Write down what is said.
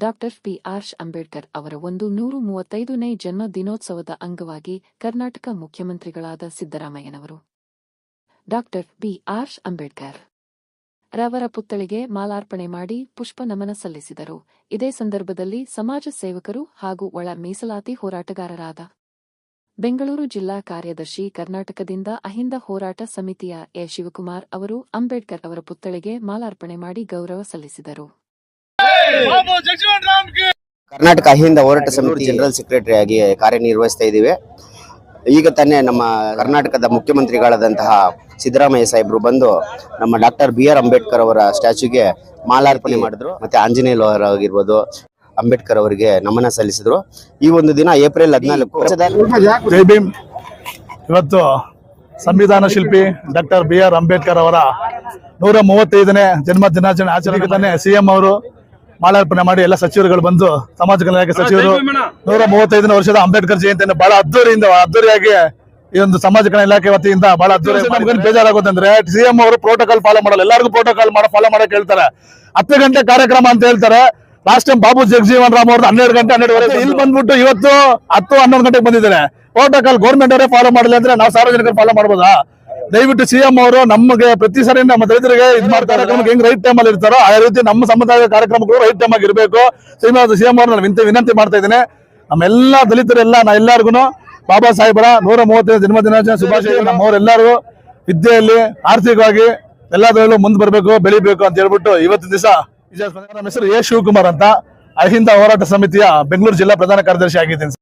Doctor B R. Ambedkar ಅವರ 135ನೇ ಜನ್ಮ ದಿನೋತ್ಸವದ ಅಂಗವಾಗಿ ಕರ್ನಾಟಕ ಮುಖ್ಯಮಂತ್ರಿಗಳಾದ ಸಿದ್ದರಾಮಯ್ಯನವರು ಡಾಕ್ಟರ್ ಬಿ.ಆರ್. ಅಂಬೇಡ್ಕರ್ ರವರ ಪುತ್ಥಳಿಗೆ ಮಾಲಾರ್ಪಣೆ ಮಾಡಿ ಪುಷ್ಪ ನಮನ ಸಲ್ಲಿಸಿದರು. ಇದೇ ಸಂದರ್ಭದಲ್ಲಿ ಸಮಾಜ ಸೇವಕರು ಹಾಗೂ ಒಳ ಮೀಸಲಾತಿ ಹೋರಾಟಗಾರರಾದ ಬೆಂಗಳೂರು ಜಿಲ್ಲಾ ಕಾರ್ಯದರ್ಶಿ ಕರ್ನಾಟಕದಿಂದ ಅಹಿಂದ ಹೋರಾಟ ಸಮಿತಿಯ ಎ. ಶಿವಕುಮಾರ್ ಅವರು ಅಂಬೇಡ್ಕರ್ ಅವರ ಪುತ್ಥಳಿಗೆ ಮಾಲಾರ್ಪಣೆ ಮಾಡಿ ಗೌರವ ಸಲ್ಲಿಸಿದರು. ಕರ್ನಾಟಕ ಅಹಿಂದ ಹೋರಾಟ ಸಮಿತಿ ಜನರಲ್ ಸೆಕ್ರೆಟರಿ ಆಗಿ ಕಾರ್ಯನಿರ್ವಹಿಸ್ತಾ ಇದ್ದೀವಿ. ಈಗ ತಾನೇ ನಮ್ಮ ಕರ್ನಾಟಕದ ಮುಖ್ಯಮಂತ್ರಿಗಳಾದಂತಹ ಸಿದ್ದರಾಮಯ್ಯ ಸಾಹೇಬರು ಬಂದು ನಮ್ಮ ಡಾಕ್ಟರ್ ಬಿ.ಆರ್. ಅಂಬೇಡ್ಕರ್ ಅವರ ಸ್ಟ್ಯಾಚ್ಯೂಗೆ ಮಾಲಾರ್ಪಣೆ ಮಾಡಿದ್ರು. ಮತ್ತೆ ಆಂಜನೇಯ ಲೋಹರ್ ಆಗಿರ್ಬೋದು, ಅಂಬೇಡ್ಕರ್ ಅವರಿಗೆ ನಮನ ಸಲ್ಲಿಸಿದ್ರು. ಈ ಒಂದು ದಿನ ಏಪ್ರಿಲ್ 14 ಜೈ ಭೀಮ್. ಇವತ್ತು ಸಂವಿಧಾನ ಶಿಲ್ಪಿ ಡಾಕ್ಟರ್ ಬಿ.ಆರ್. ಅಂಬೇಡ್ಕರ್ ಅವರ 135ನೇ ಜನ್ಮ ದಿನಾಚರಣೆ ಆಚರಣೆಗೆ ತಾನೇ ಸಿಎಂ ಅವರು ಮಾಲಾರ್ಪಣೆ ಮಾಡಿ ಎಲ್ಲ ಸಚಿವರುಗಳು ಬಂದು ಸಮಾಜ ಕಲ್ಯಾಣ ಇಲಾಖೆ ಸಚಿವರು 135ನೇ ವರ್ಷದ ಅಂಬೇಡ್ಕರ್ ಜಯಂತಿಯನ್ನು ಬಹಳ ಅದ್ದೂರಿಯಾಗಿ ಈ ಒಂದು ಸಮಾಜ ಕಲ್ಯಾಣ ಇಲಾಖೆ ವತಿಯಿಂದ ಬಹಳ ಅದ್ದೂರಿ. ಬೇಜಾರಾಗೋದಂದ್ರೆ ಸಿಎಂ ಅವರು ಪ್ರೋಟೋಕಾಲ್ ಫಾಲೋ ಮಾಡಲ್ಲ, ಎಲ್ಲರಿಗೂ ಪ್ರೋಟೋಕಾಲ್ ಫಾಲೋ ಮಾಡಕ್ ಹೇಳ್ತಾರೆ. 10 ಗಂಟೆ ಕಾರ್ಯಕ್ರಮ ಅಂತ ಹೇಳ್ತಾರೆ. ಲಾಸ್ಟ್ ಟೈಮ್ ಬಾಬು ಜಗಜೀವನ್ ರಾಮ್ ಅವ್ರದ್ದು 12 ಗಂಟೆ 12:30 ಇಲ್ಲಿ ಬಂದ್ಬಿಟ್ಟು ಇವತ್ತು 10-11 ಗಂಟೆಗೆ ಬಂದಿದ್ದಾರೆ. ಪ್ರೋಟೋಕಾಲ್ ಗೌರ್ಮೆಂಟ್ ಅವರೇ ಫಾಲೋ ಮಾಡಲಿ ಅಂದ್ರೆ ನಾವು ಸಾರ್ವಜನಿಕರು ಫಾಲೋ ಮಾಡಬಹುದಾ? ದಯವಿಟ್ಟು ಸಿಎಂ ಅವರು ನಮಗೆ ಪ್ರತಿ ಸರಿ ನಮ್ಮ ದಲಿತರಿಗೆ ಇದು ಮಾಡ್ತಾರೆ, ಹೆಂಗ್ ರೈಟ್ ಟೈಮ್ ಅಲ್ಲಿ ಇರ್ತಾರೋ ಆ ರೀತಿ ನಮ್ಮ ಸಮುದಾಯದ ಕಾರ್ಯಕ್ರಮಗಳು ರೈಟ್ ಟೈಮ್ ಆಗಿ ಇರಬೇಕು. ಸಿಎಂ ಅವರು ನಾನು ವಿನಂತಿ ಮಾಡ್ತಾ ಇದ್ದೀನಿ. ನಮ್ಮೆಲ್ಲಾ ದಲಿತರೆಲ್ಲ ನಾ ಎಲ್ಲರಿಗೂ ಬಾಬಾ ಸಾಹೇಬರ 135ನೇ ಜನ್ಮ ದಿನಾಚರಣೆ ಶುಭಾಶಯ. ನಮ್ಮವರೆಲ್ಲರೂ ವಿದ್ಯೆಯಲ್ಲಿ ಆರ್ಥಿಕವಾಗಿ ಎಲ್ಲದರಲ್ಲೂ ಮುಂದೆ ಬರಬೇಕು, ಬೆಳಿಬೇಕು ಅಂತ ಹೇಳ್ಬಿಟ್ಟು ಇವತ್ತಿನ ದಿವಸ ನಮ್ಮ ಹೆಸರು ಎ. ಶಿವಕುಮಾರ್ ಅಂತ ಅಹಿಂದ ಹೋರಾಟ ಸಮಿತಿಯ ಬೆಂಗಳೂರು ಜಿಲ್ಲಾ ಪ್ರಧಾನ ಕಾರ್ಯದರ್ಶಿ ಆಗಿದ್ದೀನಿ.